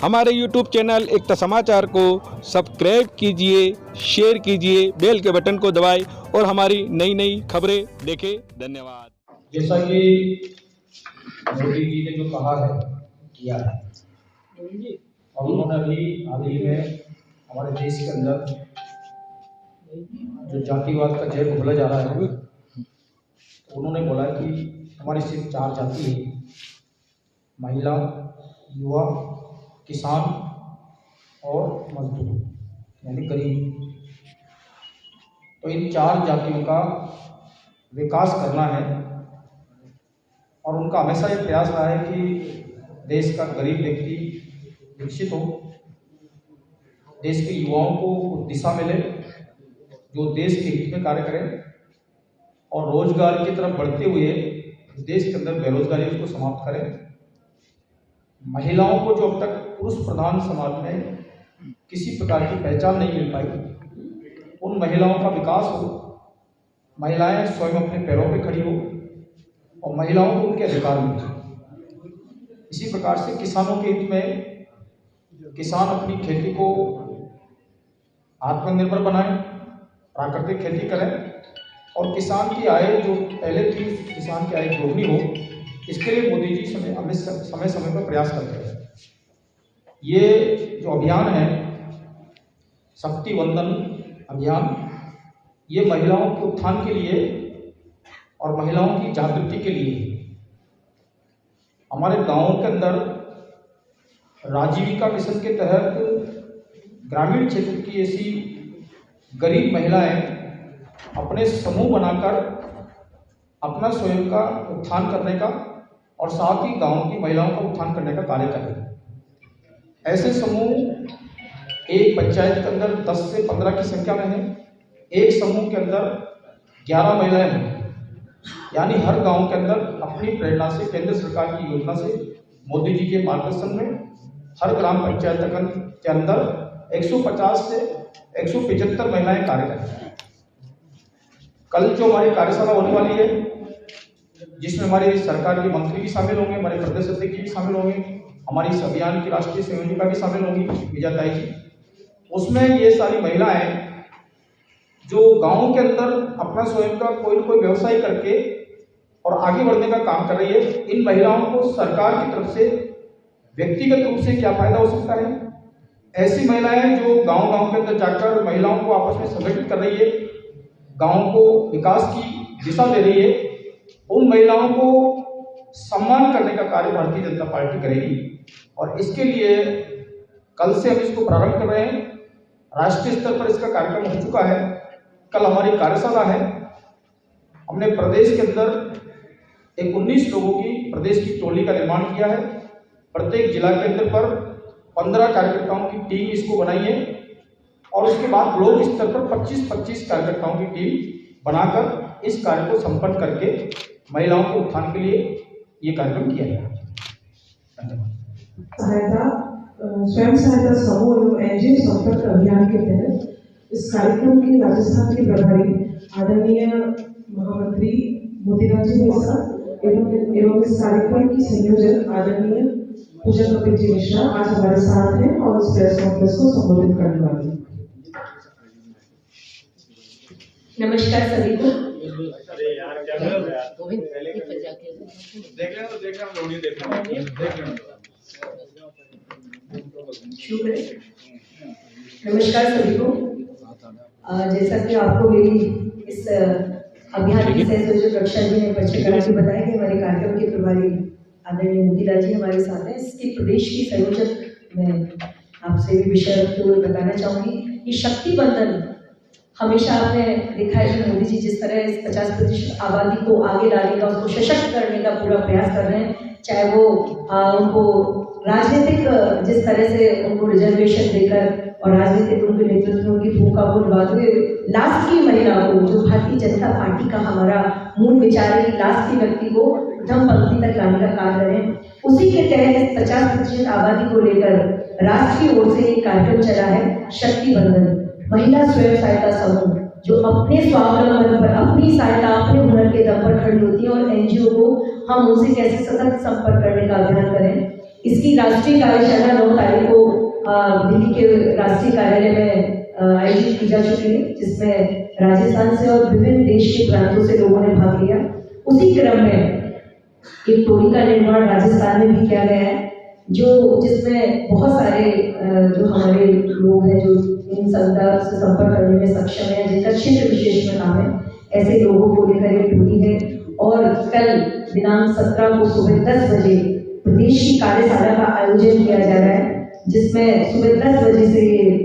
हमारे YouTube channel एकता समाचार को सब्सक्राइब कीजिए, शेयर कीजिए, बेल के बटन को दबाएं और हमारी नई नई खबरें देखें। धन्यवाद। जैसा कि मोदी जी ने जो कहा है किया है, और उन्होंने अभी हाल ही में हमारे देश के अंदर जो जातिवाद का जहर घोला जा रहा है, तो उन्होंने बोला कि हमारी सिर्फ 4 जाति है: महिला, युवा, किसान और मजदूर, यानी गरीब। तो इन 4 जातियों का विकास करना है, और उनका हमेशा ये प्रयास रहा है कि देश का गरीब व्यक्ति विकसित हो, देश के युवाओं को उस दिशा मिले जो देश के हित में कार्य करें, और रोजगार की तरफ बढ़ते हुए देश के अंदर बेरोजगारी को समाप्त करें। महिलाओं को जो अब तक पुरुष प्रधान समाज में किसी प्रकार की पहचान नहीं मिल पाई, उन महिलाओं का विकास हो, महिलाएं स्वयं अपने पैरों पे खड़ी हो और महिलाओं को उनके अधिकार मिले। इसी प्रकार से किसानों के हित में किसान अपनी खेती को आत्मनिर्भर बनाएं, प्राकृतिक खेती करें, और किसान की आय जो पहले थी किसान की आय दोगुनी हो, इसके लिए मोदी जी समय समय पर प्रयास करते हैं। ये जो अभियान है शक्ति वंदन अभियान, ये महिलाओं के उत्थान के लिए और महिलाओं की जागृति के लिए हमारे गांवों के अंदर राजीविका मिशन के तहत ग्रामीण क्षेत्र की ऐसी गरीब महिलाएं अपने समूह बनाकर अपना स्वयं का उत्थान करने का और साथ ही गांव की महिलाओं का उत्थान करने का कार्य करें। ऐसे समूह एक पंचायत के अंदर 10 से 15 की संख्या में है। एक समूह के अंदर 11 महिलाएं हैं, यानी हर गांव के अंदर अपनी प्रेरणा से केंद्र सरकार की योजना से मोदी जी के मार्गदर्शन में हर ग्राम पंचायत के अंदर 150 से 175 महिलाएं कार्य करें। कल जो हमारी कार्यशाला होने वाली है, जिसमें हमारी सरकार के मंत्री भी शामिल होंगे, हमारे प्रदेश अध्यक्ष भी शामिल होंगे, हमारी इस अभियान की राष्ट्रीय संयोजिका भी शामिल होंगी विजयताई जी। उसमें ये सारी महिलाएं जो गांव के अंदर अपना स्वयं का कोई न कोई व्यवसाय करके और आगे बढ़ने का काम कर रही है, इन महिलाओं को सरकार की तरफ से व्यक्तिगत रूप से क्या फायदा हो सकता है। ऐसी महिलाएं जो गांव के अंदर जाकर महिलाओं को आपस में संगठित कर रही है, गांव को विकास की दिशा दे रही है, उन महिलाओं को सम्मान करने का कार्य भारतीय जनता पार्टी करेगी। और इसके लिए कल से हम इसको प्रारंभ कर रहे हैं। राष्ट्रीय स्तर पर इसका कार्यक्रम हो चुका है। कल हमारी कार्यशाला है। हमने प्रदेश के अंदर एक 19 लोगों की प्रदेश की टोली का निर्माण किया है। प्रत्येक जिला के अंदर पर 15 कार्यकर्ताओं की टीम इसको बनाई है, और उसके बाद ब्लॉक स्तर पर 25-25 कार्यकर्ताओं की टीम बनाकर इस कार्य को संपन्न करके महिलाओं के उत्थान के लिए ये कार्यक्रम किया गया। स्वयं सहायता समूह एवं एनजीओ संपर्क अभियान के तहत इस कार्यक्रम की राजस्थान की प्रभारी आदरणीय महामंत्री मोतीलाल जी मिश्रा एवं इस कार्यक्रम की संयोजक आदरणीय पूजा कपिल जी मिश्रा आज हमारे साथ हैं और इस प्रेस कॉन्फ्रेंस को संबोधित करने वाले हैं। नमस्कार सभी को। नमस्कार सभी को। जैसा कि आपको मेरी इस अभियान की संयोजक रक्षा जी ने परिचय करा के बताया कि हमारे कार्यक्रम के प्रभारी आदरणीय मोतीलाल जी हमारे साथ हैं। इसके प्रदेश की संयोजक मैं आपसे भी विषय रखते हुए बताना चाहूँगी। ये शक्ति बंधन हमेशा आपने देखा है कि मोदी जी जिस तरह इस 50% आबादी को आगे लाने का, उसको सशक्त करने का पूरा प्रयास कर रहे हैं, चाहे वो उनको राजनीतिक जिस तरह से उनको रिजर्वेशन देकर और राजनीतिक उनके नेतृत्व की भूमिका को निभाते हुए लास्ट की महिला को, जो भारतीय जनता पार्टी का हमारा मूल विचार है, लास्ट की व्यक्ति को प्रथम पंक्ति तक लाने का कार्य करें। उसी के तहत 50% आबादी को लेकर राष्ट्र की ओर से एक कार्यक्रम चला है शक्ति बंधन। महिला स्वयं सहायता समूह जो अपने स्वावलंबन पर, अपनी सहायता, अपने हुनर के दम पर खड़ी होती है, और एनजीओ को हम उनसे कैसे सतत संपर्क करने का अभियान करें, इसकी राष्ट्रीय कार्यशाला 9 तारीख को दिल्ली के राष्ट्रीय कार्यालय में आयोजित की जा चुकी है, जिसमें राजस्थान से और विभिन्न देश के प्रांतों से लोगों ने भाग लिया। उसी क्रम में एक टोली का निर्माण राजस्थान में भी किया गया है, जिसमें बहुत सारे जो हमारे लोग हैं जो इन संस्था से संपर्क करने में सक्षम है, जिनका क्षेत्र विशेष में काम है, ऐसे लोगों को लेकर एक टोली है। और कल दिनांक 17 को सुबह 10 बजे प्रदेश की कार्यशाला का आयोजन किया जा रहा है, जिसमें सुबह 10 बजे से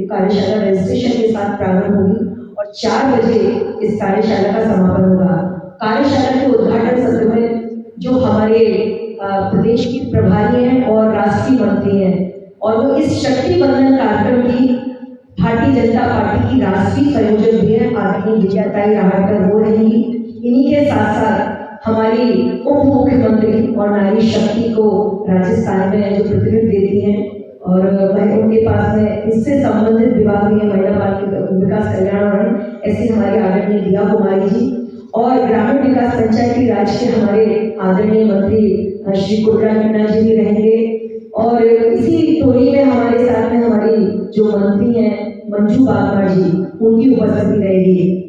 कार्यशाला रजिस्ट्रेशन के साथ प्रारंभ होगी और 4 बजे इस कार्यशाला का समापन होगा। कार्यशाला के उद्घाटन सत्र में जो हमारे प्रदेश के प्रभारी हैं और राष्ट्रीय मंत्री हैं, और वो इस शक्ति बंधन कार्यक्रम की भारतीय जनता पार्टी की राष्ट्रीय संयोजक भी है, आदरणीय विजयाताई राहटकर वो रहेंगी। इन्हीं के साथ साथ हमारी उप मुख्यमंत्री और नारी शक्ति को राजस्थान में जो प्रतिनिधित्व देती हैं, और वह उनके पास में इससे संबंधित विभाग भी है, महिला बाल विकास कल्याण और ऐसे हमारी आदरणीय दिया कुमारी जी, और ग्रामीण विकास पंचायती राज के हमारे आदरणीय मंत्री श्री कुर्रा मीना जी भी रहेंगे। और इसी टोली में हमारे साथ में हमारी जो मंत्री हैं मंजू बागमा जी, उनकी उपस्थिति रहेगी।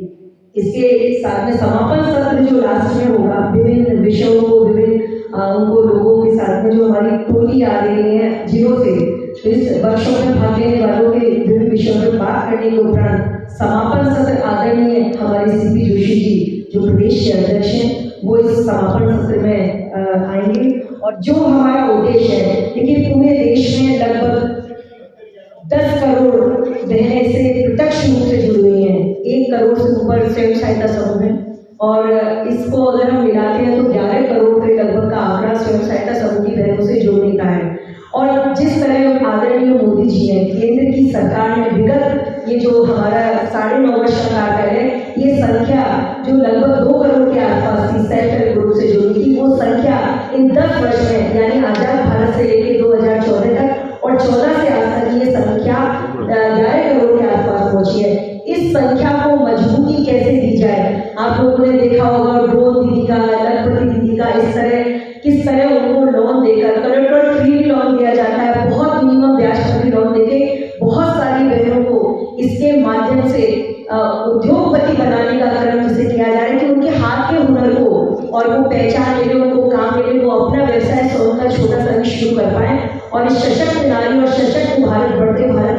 इसके साथ में समापन सत्र जो लास्ट में होगा, विभिन्न विषयों को उनको लोगों के साथ में जो हमारी टोली आ रही है जिलों से, तो इस वर्कशॉप में भाग लेने वालों के विभिन्न विषयों पर बात करने के उपरांत समापन सत्र आदरणीय हमारे सीपी जोशी जी जो प्रदेश के अध्यक्ष हैं, वो इस समापन सत्र में आएंगे। और जो हमारा उद्देश्य है, देखिए पूरे देश में लगभग 10 करोड़ बहनें से प्रत्यक्ष रूप से जुड़ी हुई हैं, 1 करोड़ से ऊपर स्वयं सहायता समूह है, और इसको अगर हम मिलाते हैं तो 11 करोड़ के लगभग का आंकड़ा स्वयं सहायता समूह की बहनों से जोड़ने का है। और जिस तरह आदरणीय मोदी जी हैं, केंद्र की सरकार ने विगत ये जो हमारा 9.5 वर्ष का कार्यकाल है, ये संख्या जो लगभग 2 करोड़ के आसपास थी सेल्फ हेल्प ग्रुप से जुड़ी थी, वो संख्या इन 10 वर्ष में यानी आजाद भारत से लेकर 2014 तक और 14 से आज तक ये संख्या 11 करोड़ के आसपास पहुंची है। इस संख्या को मजबूती कैसे दी जाए, आप लोगों ने देखा होगा ड्रोन दीदी का, लखपति दीदी का, इस तरह किस तरह उनको लोन देकर कलेक्टर फ्री लोन दिया जाता है, बहुत मिनिमम ब्याज पर भी लोन देके बहुत सारी बहनों को इसके माध्यम से उद्योगपति बनाने का क्रम जिसे किया जा रहा है कि उनके हाथ के हुनर को और वो पहचान मिले, उनको काम मिले, वो अपना व्यवसाय स्वयं का छोटा सा भी शुरू कर पाए और इस सशक्त नारी और सशक्त भारत, बढ़ते भारत,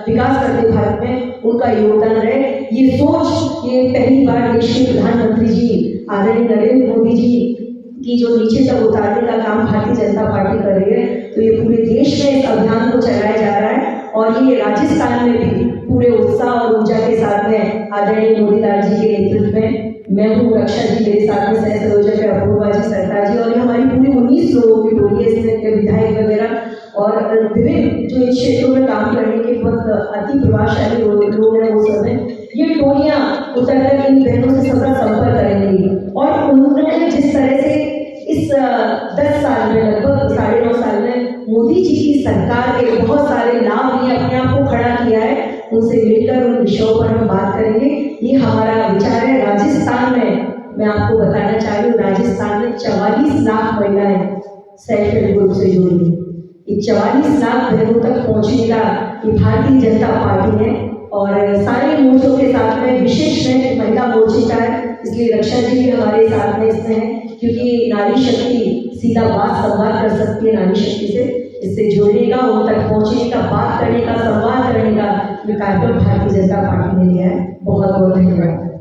विकास करते भारत में उनका योगदान रहे। ये सोच ये पहली बार देश के प्रधानमंत्री जी आदरणीय नरेंद्र मोदी जी की जो नीचे तक उतारने का काम भारतीय जनता पार्टी कर रही है, तो ये पूरे देश में इस अभियान को चलाया जा रहा है। और ये राजस्थान में भी पूरे उत्साह और ऊर्जा के साथ में आदरणीय मोदी लाल जी के नेतृत्व में, मैं हूँ रक्षा जी, मेरे साथ में सह संयोजक है अपूर्वा जी, सरकार जी, और ये हमारी पूरी 19 लोगों की टोली है, इसमें विधायक वगैरह और विभिन्न जो इन क्षेत्रों में काम करने के बहुत अति प्रभावशाली लोग हैं, वो सब हैं। ये टोलियाँ उतर कर इन बहनों से सबका संपर्क करेंगी और उन्होंने जिस तरह से इस 10 साल में, लगभग 9.5 साल में मोदी जी की सरकार के बहुत सारे लाभ लिए अपने आप को खड़ा किया है, उनसे मिलकर उन विषयों पर हम बात करेंगे। ये हमारा विचार है। राजस्थान में मैं आपको बताना चाह रही हूँ, राजस्थान में 44 लाख महिलाएं सेल्फ हेल्प ग्रुप से जुड़ी हैं। ये 44 लाख बहनों तक पहुँचने का ये भारतीय जनता पार्टी है और सारे मोर्चों के साथ में विशेष में महिला मोर्चे का है, इसलिए रक्षा जी भी हमारे साथ में इसमें है, क्योंकि नारी शक्ति सीधा बात संवाद कर सकती है नारी शक्ति से, इससे जोड़ने का, उन तक पहुंचने का, बात करने का, संवाद करने का ये कार्यक्रम भारतीय जनता पार्टी ने लिया है। बहुत बहुत धन्यवाद।